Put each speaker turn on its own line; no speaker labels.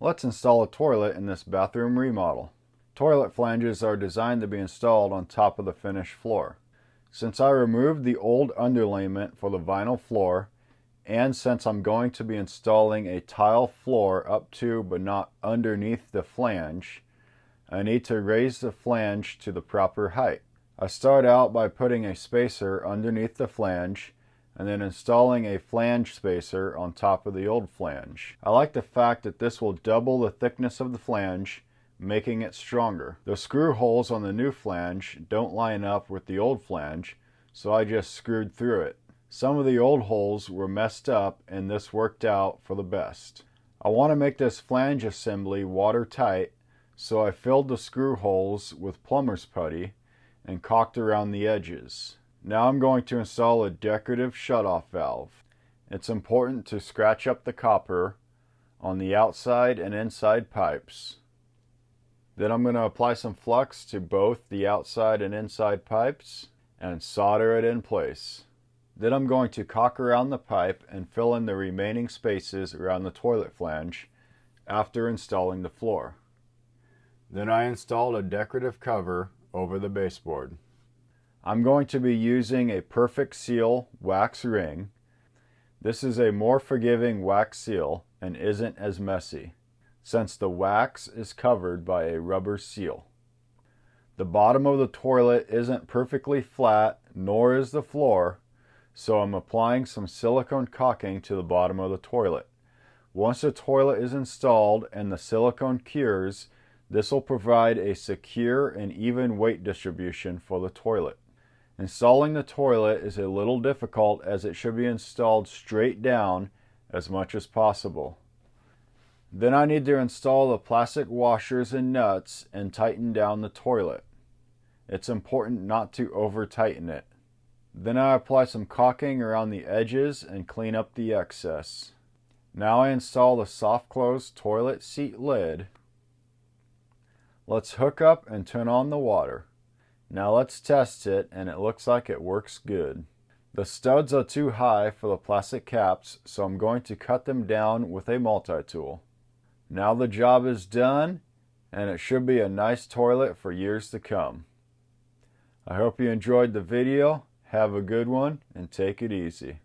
Let's install a toilet in this bathroom remodel. Toilet flanges are designed to be installed on top of the finished floor. Since I removed the old underlayment for the vinyl floor, and since I'm going to be installing a tile floor up to but not underneath the flange, I need to raise the flange to the proper height. I start out by putting a spacer underneath the flange and then installing a flange spacer on top of the old flange. I like the fact that this will double the thickness of the flange, making it stronger. The screw holes on the new flange don't line up with the old flange, so I just screwed through it. Some of the old holes were messed up and this worked out for the best. I want to make this flange assembly watertight, so I filled the screw holes with plumber's putty and caulked around the edges. Now I'm going to install a decorative shutoff valve. It's important to scratch up the copper on the outside and inside pipes. Then I'm going to apply some flux to both the outside and inside pipes and solder it in place. Then I'm going to caulk around the pipe and fill in the remaining spaces around the toilet flange after installing the floor. Then I installed a decorative cover over the baseboard. I'm going to be using a Perfect Seal wax ring. This is a more forgiving wax seal and isn't as messy, since the wax is covered by a rubber seal. The bottom of the toilet isn't perfectly flat, nor is the floor, so I'm applying some silicone caulking to the bottom of the toilet. Once the toilet is installed and the silicone cures, this will provide a secure and even weight distribution for the toilet. Installing the toilet is a little difficult as it should be installed straight down as much as possible. Then I need to install the plastic washers and nuts and tighten down the toilet. It's important not to over tighten it. Then I apply some caulking around the edges and clean up the excess. Now I install the soft close toilet seat lid. Let's hook up and turn on the water. Now let's test it, and it looks like it works good. The studs are too high for the plastic caps, so I'm going to cut them down with a multi-tool. Now the job is done, and it should be a nice toilet for years to come. I hope you enjoyed the video. Have a good one, and take it easy.